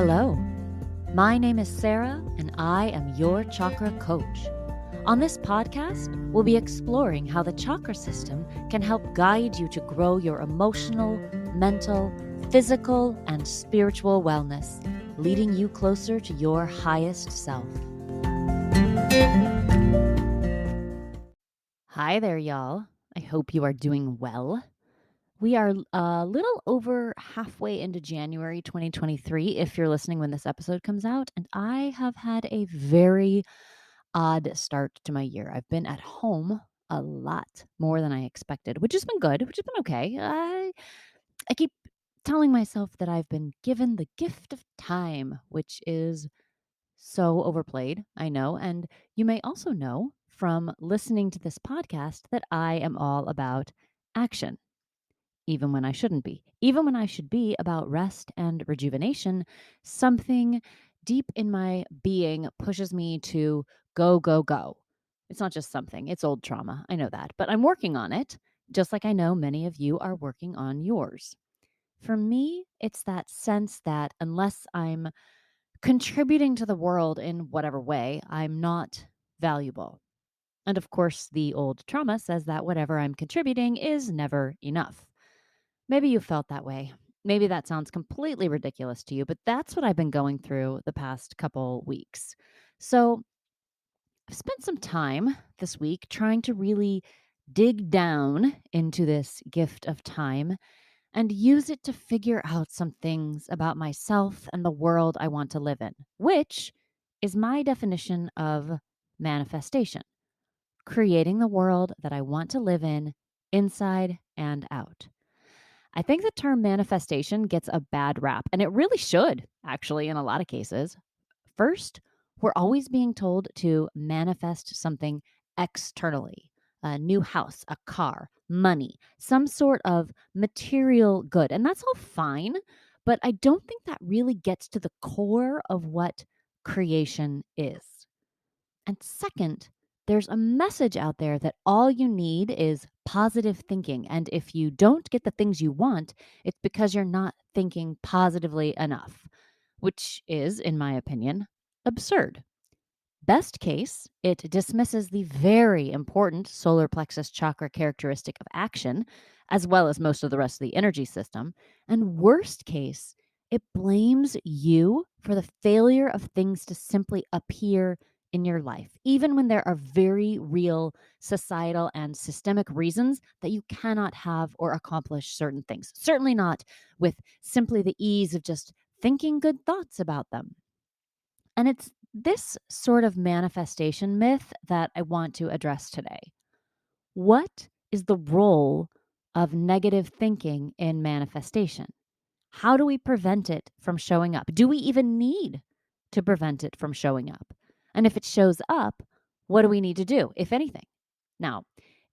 Hello, my name is Sarah, and I am your chakra coach. On this podcast, we'll be exploring how the chakra system can help guide you to grow your emotional, mental, physical, and spiritual wellness, leading you closer to your highest self. Hi there, y'all. I hope you are doing well. We are a little over halfway into January 2023 if you're listening when this episode comes out, and I have had a very odd start to my year. I've been at home a lot more than I expected, which has been good, which has been okay. I keep telling myself that I've been given the gift of time, which is so overplayed, I know, and you may also know from listening to this podcast that I am all about action even when I shouldn't be. Even when I should be about rest and rejuvenation, something deep in my being pushes me to go, go, go. It's not just something, it's old trauma. I know that, but I'm working on it, just like I know many of you are working on yours. For me, it's that sense that unless I'm contributing to the world in whatever way, I'm not valuable. And of course, the old trauma says that whatever I'm contributing is never enough. Maybe you felt that way. Maybe that sounds completely ridiculous to you, but that's what I've been going through the past couple weeks. So I've spent some time this week trying to really dig down into this gift of time and use it to figure out some things about myself and the world I want to live in, which is my definition of manifestation, creating the world that I want to live in inside and out. I think the term manifestation gets a bad rap, and it really should, actually, in a lot of cases. First, we're always being told to manifest something externally: a new house, a car, money, some sort of material good. And that's all fine, but I don't think that really gets to the core of what creation is. And second, there's a message out there that all you need is positive thinking. And if you don't get the things you want, it's because you're not thinking positively enough, which is, in my opinion, absurd. Best case, it dismisses the very important solar plexus chakra characteristic of action, as well as most of the rest of the energy system. And worst case, it blames you for the failure of things to simply appear in your life, even when there are very real societal and systemic reasons that you cannot have or accomplish certain things. Certainly not with simply the ease of just thinking good thoughts about them. And it's this sort of manifestation myth that I want to address today. What is the role of negative thinking in manifestation? How do we prevent it from showing up? Do we even need to prevent it from showing up? And if it shows up, what do we need to do, if anything? Now,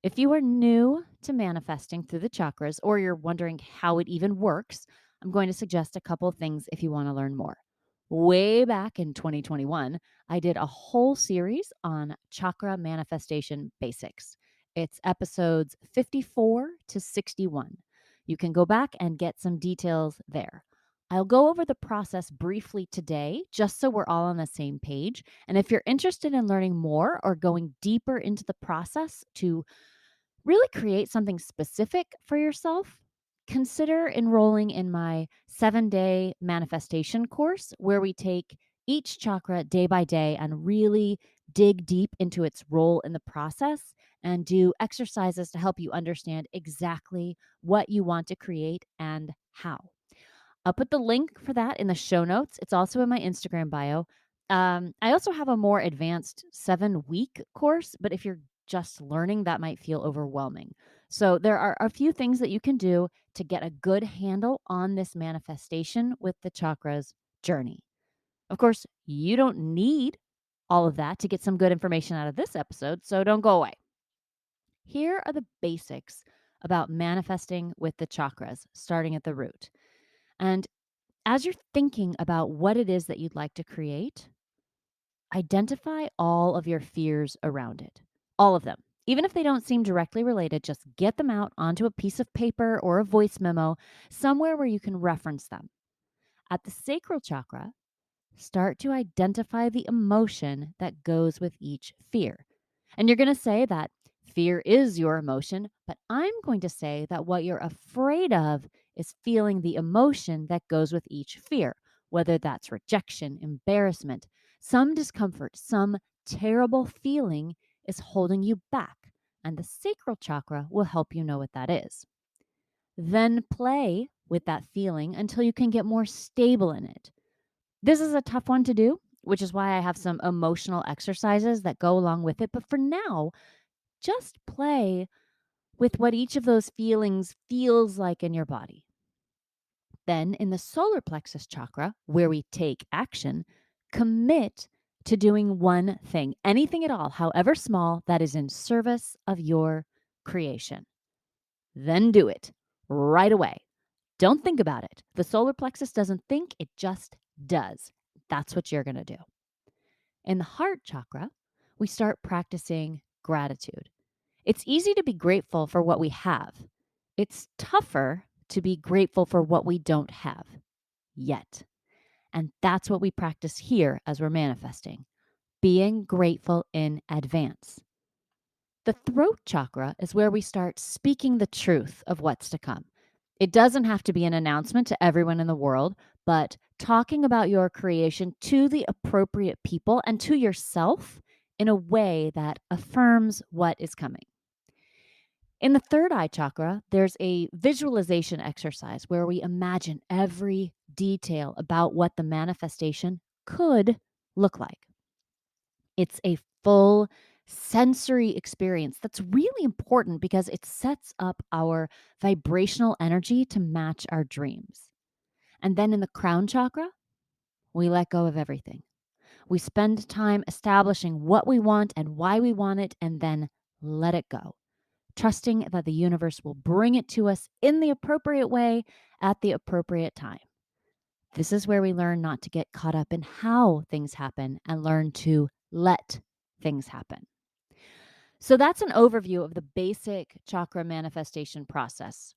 if you are new to manifesting through the chakras or you're wondering how it even works, I'm going to suggest a couple of things if you want to learn more. Way back in 2021, I did a whole series on chakra manifestation basics. It's episodes 54 to 61. You can go back and get some details there. I'll go over the process briefly today, just so we're all on the same page. And if you're interested in learning more or going deeper into the process to really create something specific for yourself, consider enrolling in my 7-day manifestation course where we take each chakra day by day and really dig deep into its role in the process and do exercises to help you understand exactly what you want to create and how. I'll put the link for that in the show notes. It's also in my Instagram bio. I also have a more advanced 7-week course, but if you're just learning, that might feel overwhelming. So there are a few things that you can do to get a good handle on this manifestation with the chakras journey. Of course, you don't need all of that to get some good information out of this episode, so don't go away. Here are the basics about manifesting with the chakras, starting at the root. And as you're thinking about what it is that you'd like to create, identify all of your fears around it, all of them. Even if they don't seem directly related, just get them out onto a piece of paper or a voice memo, somewhere where you can reference them. At the sacral chakra, start to identify the emotion that goes with each fear. And you're going to say that fear is your emotion, but I'm going to say that what you're afraid of is feeling the emotion that goes with each fear, whether that's rejection, embarrassment, some discomfort, some terrible feeling is holding you back. And the sacral chakra will help you know what that is. Then play with that feeling until you can get more stable in it. This is a tough one to do, which is why I have some emotional exercises that go along with it. But for now, just play with what each of those feelings feels like in your body. Then, in the solar plexus chakra, where we take action, commit to doing one thing, anything at all, however small, that is in service of your creation. Then do it right away. Don't think about it. The solar plexus doesn't think, it just does. That's what you're going to do. In the heart chakra, we start practicing gratitude. It's easy to be grateful for what we have. It's tougher to be grateful for what we don't have yet. And that's what we practice here as we're manifesting, being grateful in advance. The throat chakra is where we start speaking the truth of what's to come. It doesn't have to be an announcement to everyone in the world, but talking about your creation to the appropriate people and to yourself in a way that affirms what is coming. In the third eye chakra, there's a visualization exercise where we imagine every detail about what the manifestation could look like. It's a full sensory experience that's really important because it sets up our vibrational energy to match our dreams. And then in the crown chakra, we let go of everything. We spend time establishing what we want and why we want it, and then let it go, trusting that the universe will bring it to us in the appropriate way at the appropriate time. This is where we learn not to get caught up in how things happen and learn to let things happen. So that's an overview of the basic chakra manifestation process.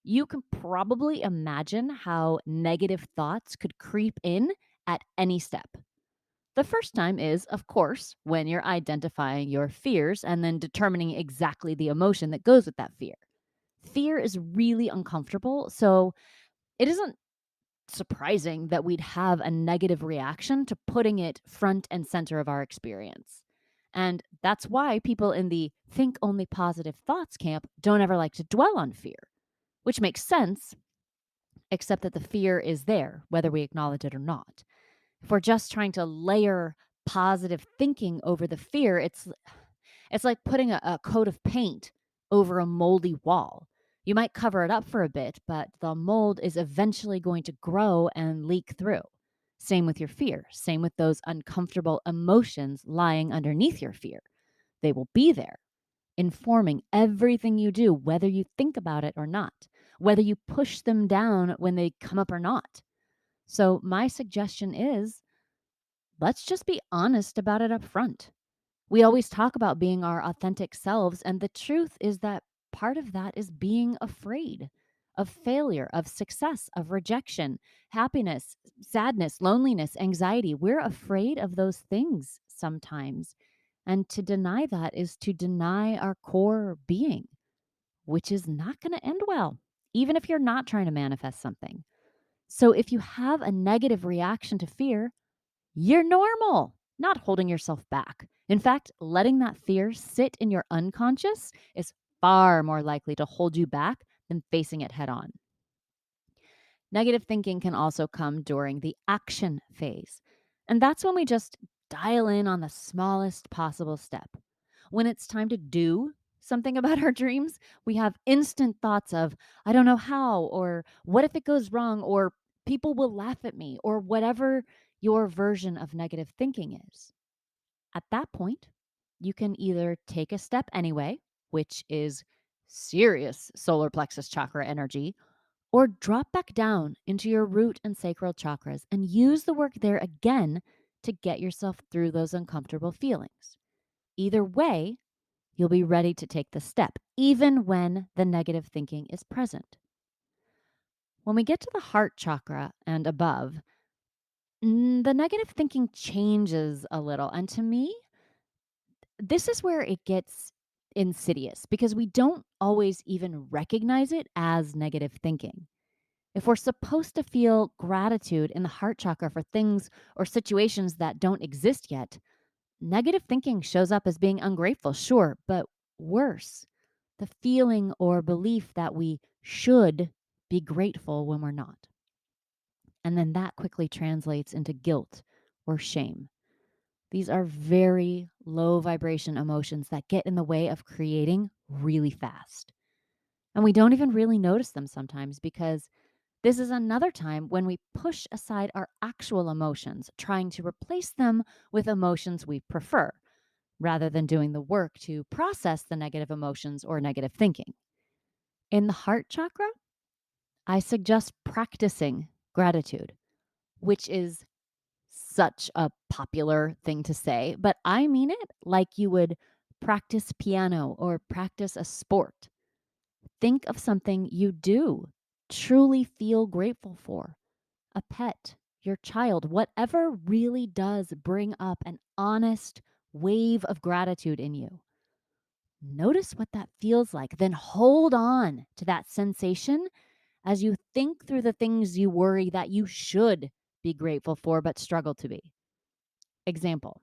You can probably imagine how negative thoughts could creep in at any step. The first time is, of course, when you're identifying your fears and then determining exactly the emotion that goes with that fear. Fear is really uncomfortable, so it isn't surprising that we'd have a negative reaction to putting it front and center of our experience. And that's why people in the think only positive thoughts camp don't ever like to dwell on fear, which makes sense, except that the fear is there, whether we acknowledge it or not. If we're just trying to layer positive thinking over the fear, it's like putting a coat of paint over a moldy wall. You might cover it up for a bit, but the mold is eventually going to grow and leak through. Same with your fear. Same with those uncomfortable emotions lying underneath your fear. They will be there, informing everything you do, whether you think about it or not, whether you push them down when they come up or not. So, my suggestion is let's just be honest about it up front. We always talk about being our authentic selves, and the truth is that part of that is being afraid of failure, of success, of rejection, happiness, sadness, loneliness, anxiety. We're afraid of those things sometimes. And to deny that is to deny our core being, which is not going to end well, even if you're not trying to manifest something. So if you have a negative reaction to fear, you're normal, not holding yourself back. In fact, letting that fear sit in your unconscious is far more likely to hold you back than facing it head on. Negative thinking can also come during the action phase. And that's when we just dial in on the smallest possible step. When it's time to do something about our dreams, we have instant thoughts of, I don't know how, or what if it goes wrong, or people will laugh at me, or whatever your version of negative thinking is. At that point, you can either take a step anyway, which is serious solar plexus chakra energy, or drop back down into your root and sacral chakras and use the work there again to get yourself through those uncomfortable feelings. Either way, you'll be ready to take the step, even when the negative thinking is present. When we get to the heart chakra and above, the negative thinking changes a little. And to me, this is where it gets insidious because we don't always even recognize it as negative thinking. If we're supposed to feel gratitude in the heart chakra for things or situations that don't exist yet, negative thinking shows up as being ungrateful, sure, but worse, the feeling or belief that we should be grateful when we're not. And then that quickly translates into guilt or shame. These are very low vibration emotions that get in the way of creating really fast. And we don't even really notice them sometimes because this is another time when we push aside our actual emotions, trying to replace them with emotions we prefer, rather than doing the work to process the negative emotions or negative thinking. In the heart chakra, I suggest practicing gratitude, which is such a popular thing to say, but I mean it like you would practice piano or practice a sport. Think of something you do truly feel grateful for, a pet, your child, whatever really does bring up an honest wave of gratitude in you. Notice what that feels like. Then hold on to that sensation as you think through the things you worry that you should be grateful for but struggle to be. Example: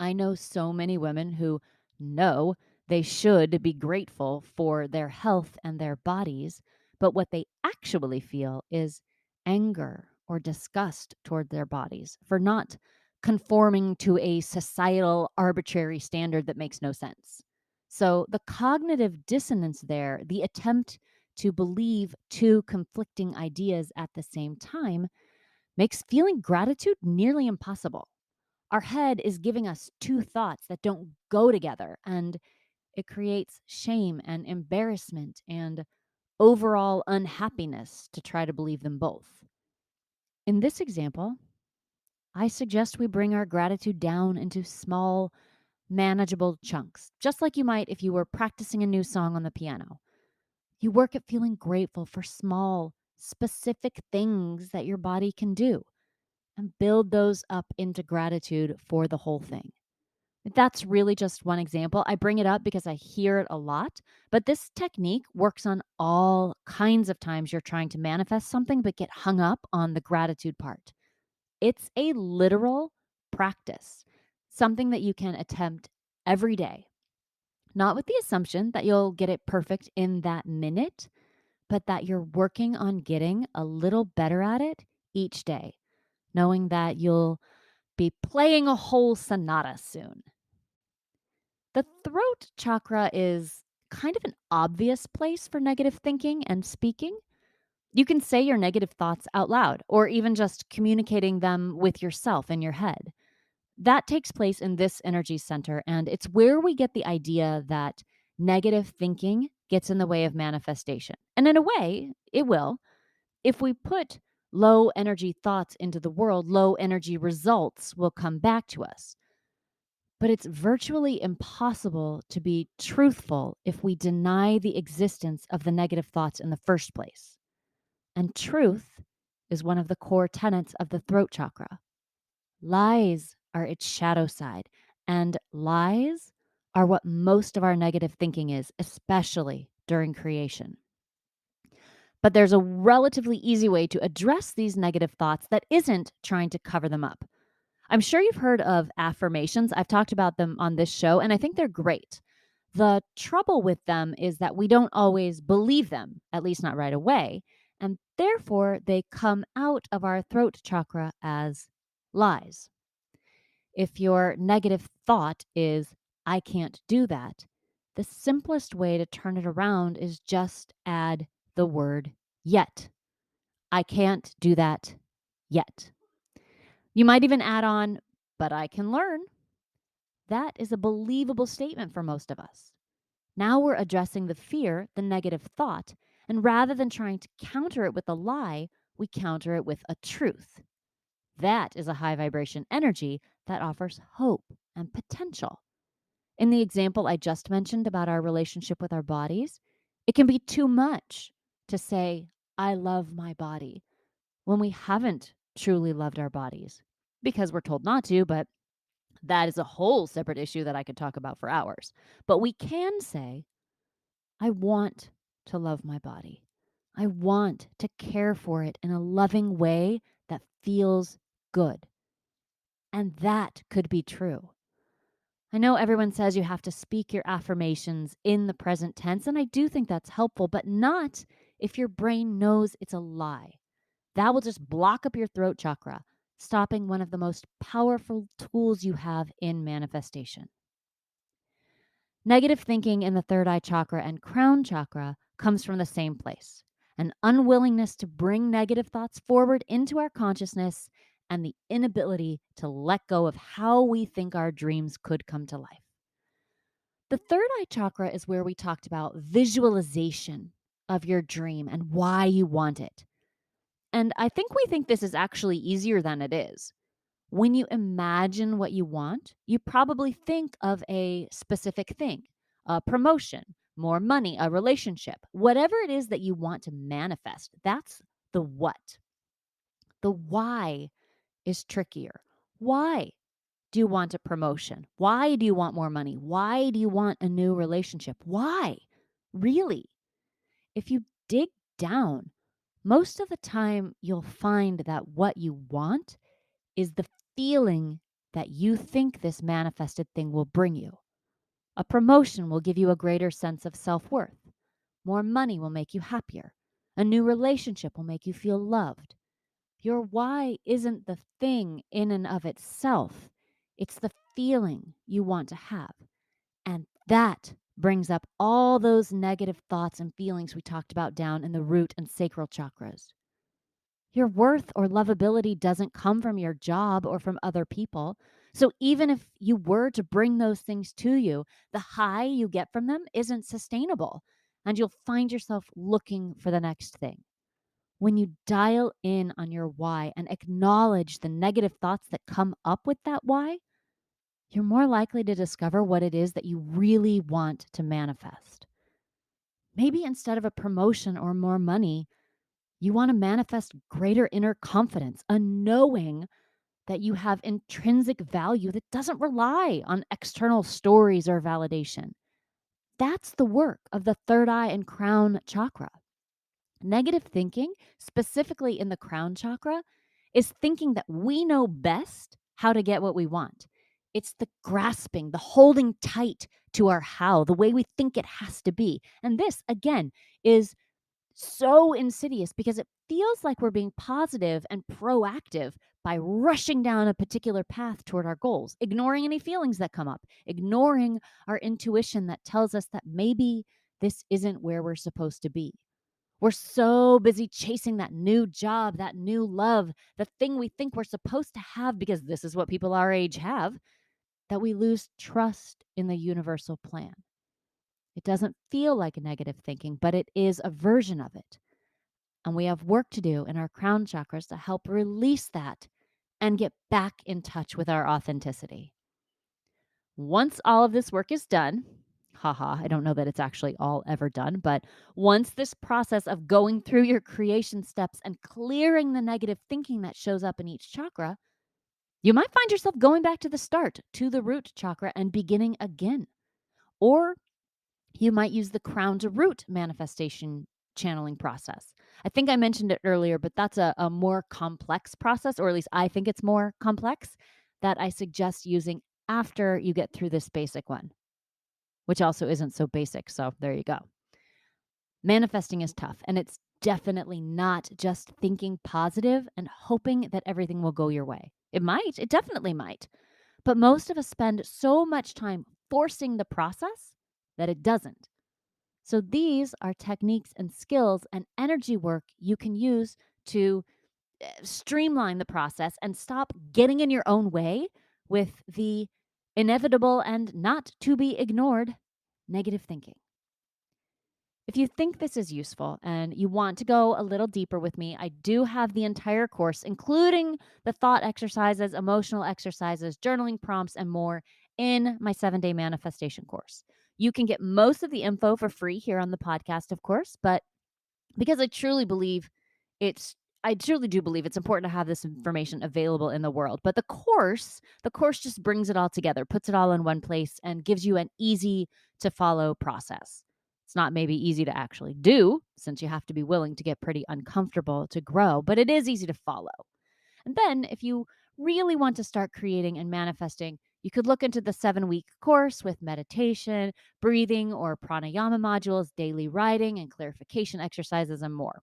I know so many women who know they should be grateful for their health and their bodies, but what they actually feel is anger or disgust toward their bodies for not conforming to a societal arbitrary standard that makes no sense. So the cognitive dissonance there, the attempt to believe two conflicting ideas at the same time, makes feeling gratitude nearly impossible. Our head is giving us two thoughts that don't go together, and it creates shame and embarrassment and overall unhappiness to try to believe them both. In this example, I suggest we bring our gratitude down into small, manageable chunks, just like you might if you were practicing a new song on the piano. You work at feeling grateful for small, specific things that your body can do and build those up into gratitude for the whole thing. That's really just one example. I bring it up because I hear it a lot, but this technique works on all kinds of times you're trying to manifest something but get hung up on the gratitude part. It's a literal practice, something that you can attempt every day, not with the assumption that you'll get it perfect in that minute, but that you're working on getting a little better at it each day, knowing that you'll be playing a whole sonata soon. The throat chakra is kind of an obvious place for negative thinking and speaking. You can say your negative thoughts out loud or even just communicating them with yourself in your head. That takes place in this energy center, and it's where we get the idea that negative thinking gets in the way of manifestation. And in a way, it will. If we put low energy thoughts into the world, low energy results will come back to us. But it's virtually impossible to be truthful if we deny the existence of the negative thoughts in the first place. And truth is one of the core tenets of the throat chakra. Lies are its shadow side, and lies are what most of our negative thinking is, especially during creation. But there's a relatively easy way to address these negative thoughts that isn't trying to cover them up. I'm sure you've heard of affirmations. I've talked about them on this show, and I think they're great. The trouble with them is that we don't always believe them, at least not right away, and therefore they come out of our throat chakra as lies. If your negative thought is, I can't do that, the simplest way to turn it around is just add the word yet. I can't do that yet. You might even add on, but I can learn. That is a believable statement for most of us. Now we're addressing the fear, the negative thought, and rather than trying to counter it with a lie, we counter it with a truth. That is a high vibration energy that offers hope and potential. In the example I just mentioned about our relationship with our bodies, it can be too much to say, I love my body when we haven't truly loved our bodies because we're told not to, but that is a whole separate issue that I could talk about for hours. But we can say, I want to love my body. I want to care for it in a loving way that feels good. And that could be true. I know everyone says you have to speak your affirmations in the present tense, and I do think that's helpful, but not if your brain knows it's a lie. That will just block up your throat chakra, stopping one of the most powerful tools you have in manifestation. Negative thinking in the third eye chakra and crown chakra comes from the same place, an unwillingness to bring negative thoughts forward into our consciousness and the inability to let go of how we think our dreams could come to life. The third eye chakra is where we talked about visualization of your dream and why you want it. And I think we think this is actually easier than it is. When you imagine what you want, you probably think of a specific thing, a promotion, more money, a relationship, whatever it is that you want to manifest. That's the what. The why is trickier. Why do you want a promotion? Why do you want more money? Why do you want a new relationship? Why? Really? If you dig down, most of the time you'll find that what you want is the feeling that you think this manifested thing will bring you. A promotion will give you a greater sense of self worth. More money will make you happier. A new relationship will make you feel loved. Your why isn't the thing in and of itself, it's the feeling you want to have. And that brings up all those negative thoughts and feelings we talked about down in the root and sacral chakras. Your worth or lovability doesn't come from your job or from other people. So even if you were to bring those things to you, the high you get from them isn't sustainable. And you'll find yourself looking for the next thing. When you dial in on your why and acknowledge the negative thoughts that come up with that why, you're more likely to discover what it is that you really want to manifest. Maybe instead of a promotion or more money, you want to manifest greater inner confidence, a knowing that you have intrinsic value that doesn't rely on external stories or validation. That's the work of the third eye and crown chakra. Negative thinking, specifically in the crown chakra, is thinking that we know best how to get what we want. It's the grasping, the holding tight to our how, the way we think it has to be. And this, again, is so insidious because it feels like we're being positive and proactive by rushing down a particular path toward our goals, ignoring any feelings that come up, ignoring our intuition that tells us that maybe this isn't where we're supposed to be. We're so busy chasing that new job, that new love, the thing we think we're supposed to have because this is what people our age have, that we lose trust in the universal plan. It doesn't feel like a negative thinking, but it is a version of it. And we have work to do in our crown chakras to help release that and get back in touch with our authenticity. Once all of this work is done, haha, I don't know that it's actually all ever done, but once this process of going through your creation steps and clearing the negative thinking that shows up in each chakra, you might find yourself going back to the start, to the root chakra, and beginning again. Or you might use the crown to root manifestation channeling process. I think I mentioned it earlier, but that's a more complex process, or at least I think it's more complex, that I suggest using after you get through this basic one, which also isn't so basic. So there you go. Manifesting is tough, and it's definitely not just thinking positive and hoping that everything will go your way. It definitely might. But most of us spend so much time forcing the process that it doesn't. So these are techniques and skills and energy work you can use to streamline the process and stop getting in your own way with the inevitable and not to be ignored negative thinking. If you think this is useful and you want to go a little deeper with me, I do have the entire course, including the thought exercises, emotional exercises, journaling prompts, and more in my 7-day manifestation course. You can get most of the info for free here on the podcast, of course, but because it's I truly do believe it's important to have this information available in the world. But the course just brings it all together, puts it all in one place and gives you an easy to follow process. It's not maybe easy to actually do since you have to be willing to get pretty uncomfortable to grow, but it is easy to follow. And then, if you really want to start creating and manifesting, you could look into the 7-week course with meditation, breathing, or pranayama modules, daily writing, and clarification exercises, and more.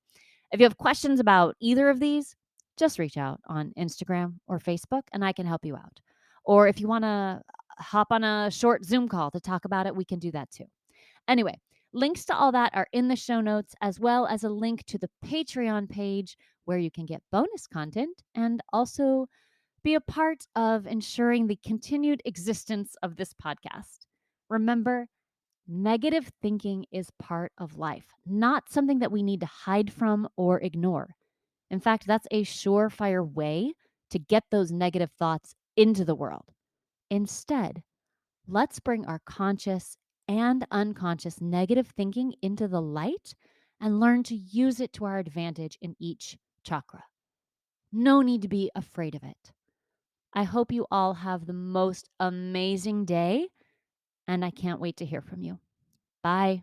If you have questions about either of these, just reach out on Instagram or Facebook and I can help you out. Or if you want to hop on a short Zoom call to talk about it, we can do that too. Anyway, links to all that are in the show notes, as well as a link to the Patreon page where you can get bonus content and also be a part of ensuring the continued existence of this podcast. Remember, negative thinking is part of life, not something that we need to hide from or ignore. In fact, that's a surefire way to get those negative thoughts into the world. Instead, let's bring our conscious and unconscious negative thinking into the light and learn to use it to our advantage in each chakra. No need to be afraid of it. I hope you all have the most amazing day, and I can't wait to hear from you. Bye.